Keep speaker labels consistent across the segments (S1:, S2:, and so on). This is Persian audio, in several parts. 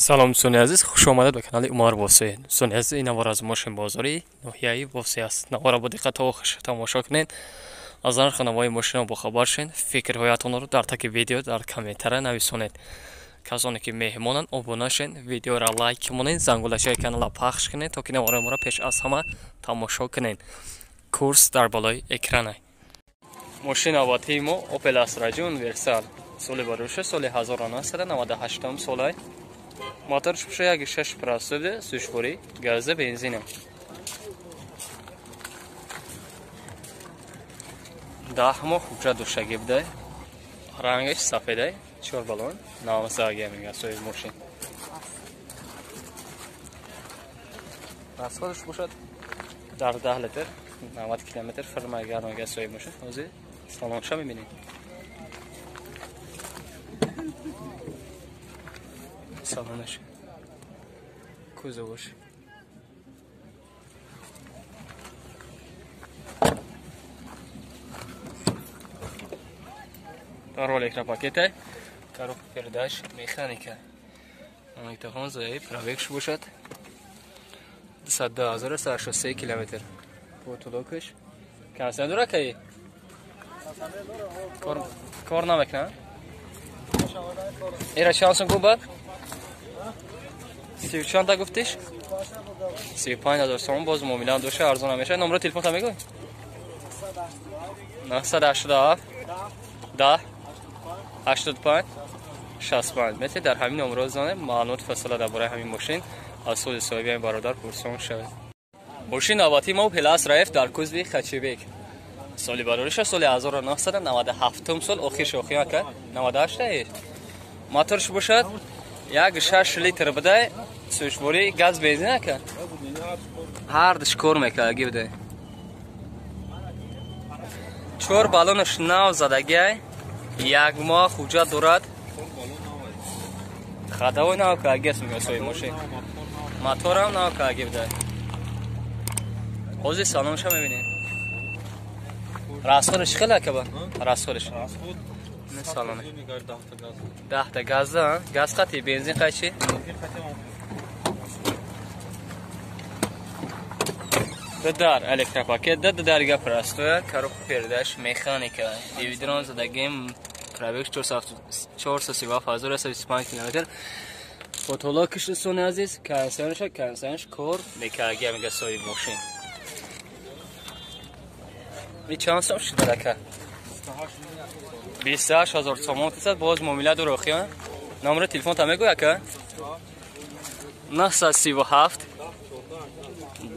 S1: سلام دوستان عزیز، خوش آمدید به کانال عمر واسه. دوستان عزیز، این نوار از ماشین بازاری ناحیه واسه است. نوار با دقت تماشا کنید. از نرخ نوای ماشین با خبر شین. فکرهایتان رو در تک ویدیو در کامنت‌ها نویسونید. کسانی که مهمانن ابونه شین، ویدیو را لایک کنید، زنگوله‌های کانال پخش کنید تا که نوار ما را پیش از همه تماشا کنید. کورس در بالای اکرانه. ماشین آواتی ما اوپل استراجی اونیورسال. سال بروش سال 1998 سال. موتورش بشه یک 6 پراسده سوشبوری گاز بنزینه. داخمو خوبجا دوشگی بده. رنگش سفیده، چهار بالون، نامساگی میگه سوی ماشین. راستش باشد در 10 لیتر 90 کیلومتر فرمان گرم سوی ماشین. اوزی سالانش میبینید. سالانش کوزه باشه. Роль электропакета, коробка передач, механика. Магнитофон заеб, пробег бошад 12163 километр. Потолокш. Кондиционер акай? Кор намекна? Ира шансон губат? 30 чанта гуфтиш? 35000 сом боз муомила доша арзон меша. Номер телефон мегӯй? 987 10 85 65 متر. در همین نمره زنه معلومات فاصله درباره همین ماشین از سود صاحب برادر پرسان شود. ماشین آواتی ما پلاس رایف در کوزوی خچیبک. سال بارورش سال 1997 سال آخر شوخی کرد. 98 است. موتورش باشد یک 6 لیتر بده. سوشبوری گاز بنزین کرد. هر دش کار میکنه گیبده. 4 بالونش نو زدگی. یک ماه خوجا دارد. خداوی نو که اگه میگه سوی ماشین. موتور هم نو که اگه بده. خوزی سالانش هم میبینید. راسخورش خیلی که با راسخورش. نه سالانه. 10 تا گاز ده. گاز خطی بنزین خیلی. در الکتروپاکت در دیگه پرستوه کارو پرداش مکانیکا دیویدرون زدگیم پرابکس 437 کیلومتر. فوتولوکش سونه عزیز کنسنش کور میکاگی میگه سوی ماشین. می چند سوم شده که 28000 سوم تست باز معامله دو روخیان. نمره تلفن تا میگویا که 937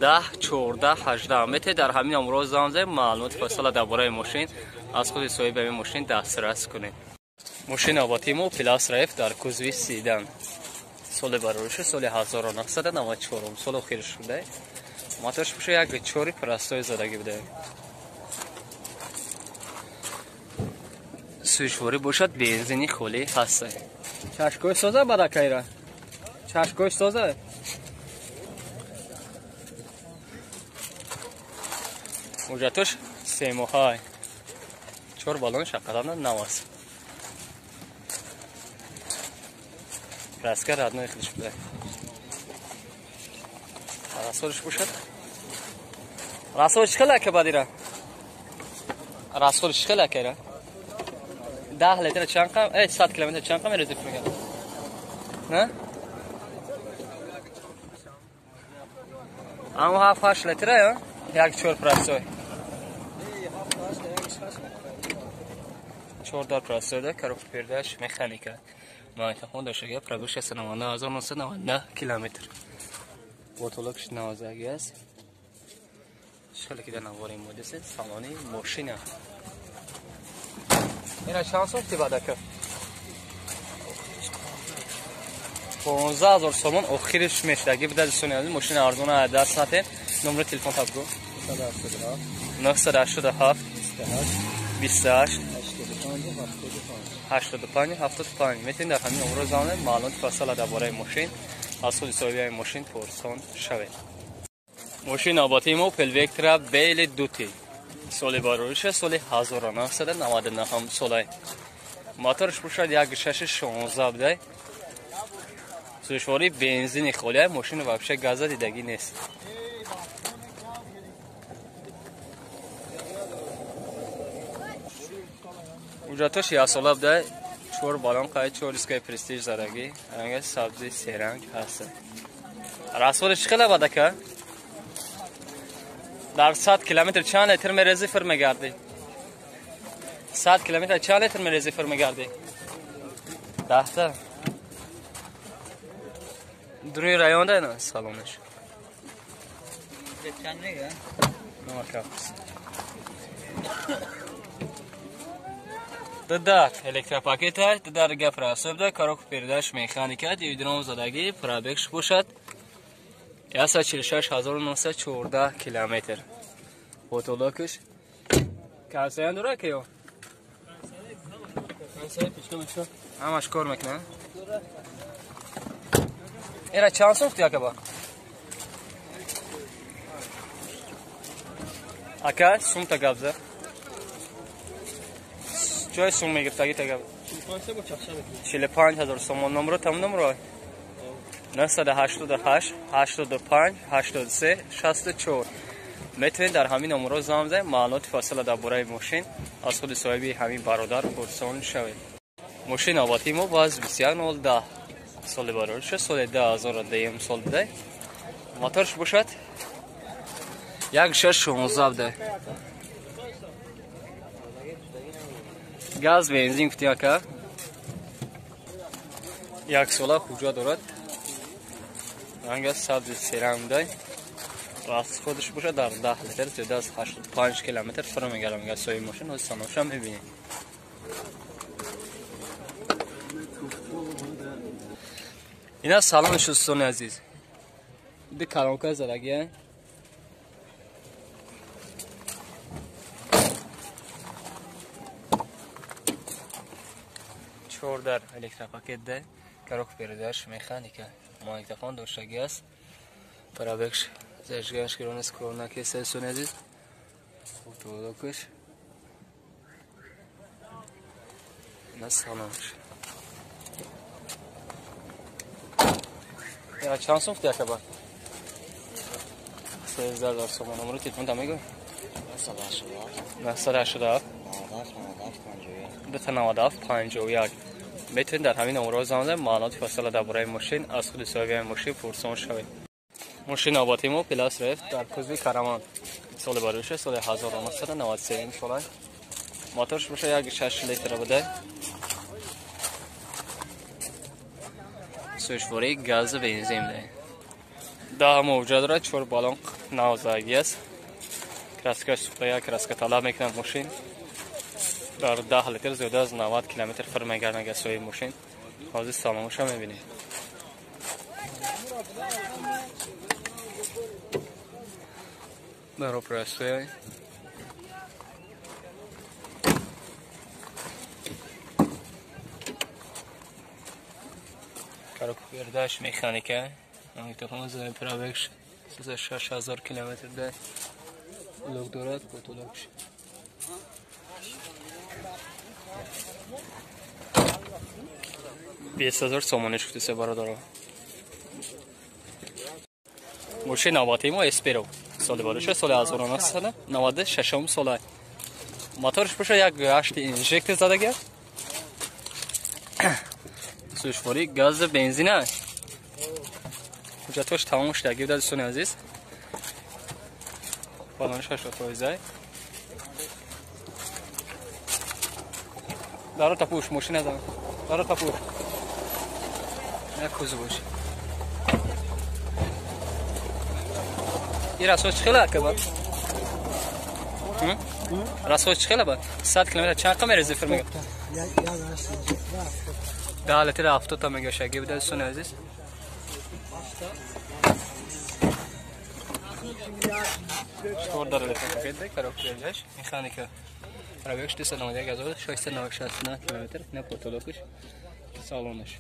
S1: 10 14 18 متر. در همین امروز زنده معلومات فاصله درباره ماشین از خود صاحب این ماشین دسترس کنید. ماشین آواتی ما پلاس رایف در کوزوی سیدن. سال بروش سال 1994 سال آخر شده. موتورش بشه یک 4 پرستوی زدگی بده. سوشواری باشد بنزینی خالی هسته. چشم‌گوش سازه بعد کیره. چشم‌گوش سازه. موجتوش 3 ماه 4 بالون شقدان نواس راسکر رادنای خودش بده. راسولش باشد. راسولش خیلی که بدیره. راسولش خیلی که را 10 لیتر چند کم 100 کیلومتر چند کم رزرو میگه نه اما 7 لیتره یا یک 4 پرستوی 4 پرستوی کارو پرداش مکانیکا مایتون داشته پرابکس 1999 کیلومتر. بوتولوکش 19 است. شکلی که در نواری مودیسه سالانی ماشینه. اینا چند سوختی بعد که 15000 سومون آخرش میشه. بده دوستان عزیز ماشین ارزونه دست نته. نمره تلفن تا بگو 987 28 85 میتونید در همین امروز زنه معلومات فاصله درباره ماشین از خود صاحب ماشین پرسان شوید. ماشین آواتی ما اوپل وکترا بیل دوتی. سال بارورش سال 1999 سال. موتورش باشد یک 616 بده. سوشواری بنزین خالی ماشین و вообще گاز دیدگی نیست. اجرتش یا سالاب ده چور بالام قاید چور اسکای پرستیج زدگی رنگ سبزی سه رنگ هست. راسولش خیلی بده که در 100 کیلومتر چند لیتر میریزی فرم گردی. 100 کیلومتر چند لیتر میریزی فرم گردی. 10 تا دروی رایان ده نه سالونش.
S2: چند میگه؟
S1: نمکافس. دادار الکتروپاکت هست. دادار گفراسب ده کاروک پیرداش مکانیکا دیودرام زدگی پرابکش باشد. یا 146,914 کیلومتر. فوتولوکش. کاسه داره کیو؟ کاسه پیشکم میشه. همش کار میکنه. ایرا چند سوخت یا که با؟ اکا سوم تا گابزه. جای سوم میگرد تا گاب. 45,000 سوم نمره تام نمره. 988 85 83 64 میتونید در همین نمره زنگ بزنید معلومات فاصله درباره ماشین از خود صاحب همین برادر پرسان شوید. ماشین آبادی ما باز 210 سال بارش سال 2010 سال بوده. موتورش باشد 1.16 بوده. گاز بنزین فتیا که یک ساله کجا دارد. رنگ سبز سه رنگ دای راست خودش باشه در 10 لیتر زیاده از 85 کیلومتر فرا میگره. میگه سوی ماشین و سانوش هم میبینید. اینا سلام دوستان عزیز. ده کلانکای زدگیه. چور در الکتروپاکت ده کاروک پیرداش مکانیکا مایکروفون داشتگی است. پرابکش زشگاش کرونس کرونا که سلسون عزیز. فوتولوکش. نسانوش. یا چند سوخت یا که با؟ 13,000 سوم نمره تیتون تا میگو؟ 987 297 51 میتونید در همین نمره زنگ بزنید معلومات فاصله درباره ماشین از خود صاحب ماشین پرسان شوید. ماشین آبادی ما پلاس رفت در کوزوی کرمان سال بارش سال 1993 سال. موتورش باشه 1.6 لیتر بوده. سوشواری گاز بنزین ده. ده موجود داره چور بالون نوزدگی است. کراسکاش سوپریا کراسکا طلب میکنه ماشین. در 10 لیتر زیاده از 90 کیلومتر فرا میگردن که سوی ماشین. حاضر سامانش هم میبینید. در اپراسیون کاروک پیرداش مکانیکا میتونم زمین پرابکش 6,000 کیلومتر ده لوک دارد فوتولوکش. 20,000 سومانش کتی سه برادر. ماشین آبادی ما اسپیرو سال بارش سال 1996 سال. موتورش باشه 1.8 اینژکت زدگی. سوشواری گاز بنزین است. حجتش تمام شده گیر دوستان عزیز. بالانش 80%. داره تا پوش ماشین نداره. داره تا پوش. نه کوزه باشه. این راسوش خیلی که بود. راسوش خیلی بود. 100 کیلومتر چند تا میرزی فرم میگه. 10 لیتر 70 تا میگه شگی بود دوستان عزیز. چطور داره لیتر پاکت کاروک پیرداش مکانیکا. پرابکش 291,669 کیلومتر. نه فوتولوکش سالونش.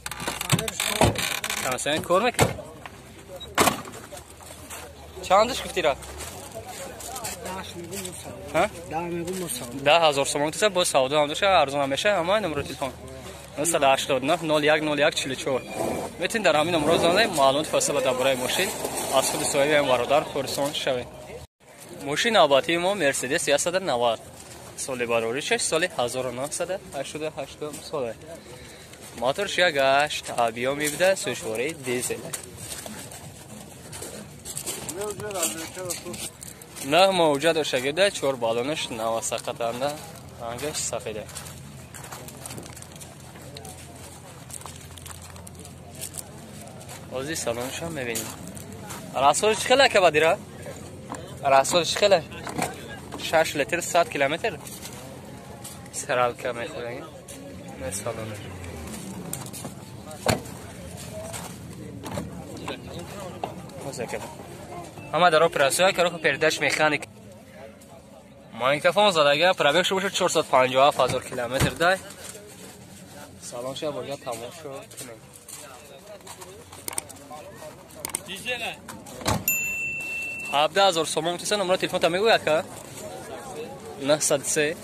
S1: کاسه کار میکنه. چندش گفتی را؟ 10,000 سوم تو با سعودی هم داشته ارزان میشه. اما نمره تلفن 989 01 01 44 میتونید در همین نمره زنده معلومات فاصله درباره ماشین از خود صاحب این برادر پرسان شوید. ماشین نوبتی ما مرسدس 390 سال باروریش سال 1988 ساله. موتورش یک 8 آبیو میبوده، سوشواره دیزل. نه موجود و شگیده، 4 بالونش نو سقطنده، رنگش سفیده. بازی سالونش هم میبینیم. راسولش خیلی که بدیره؟ راسولش خیلی 6 لیتر 100 کیلومتر سرال که میخوره. نه سالونش همه در اپراسیون که رو پرداش میخانیک ماینکتفون زدگی پرابیک شو بشه 457,000 کیلومتر دای. سالون شه باید تمام شد. دیزل 17,000 سومون چه نمره تلفن تا میگوید که 903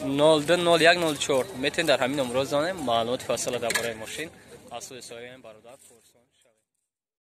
S1: 020104 میتونید در همین نمره زنه معلومات فاصله درباره ماشین از سوی برادر پرسان.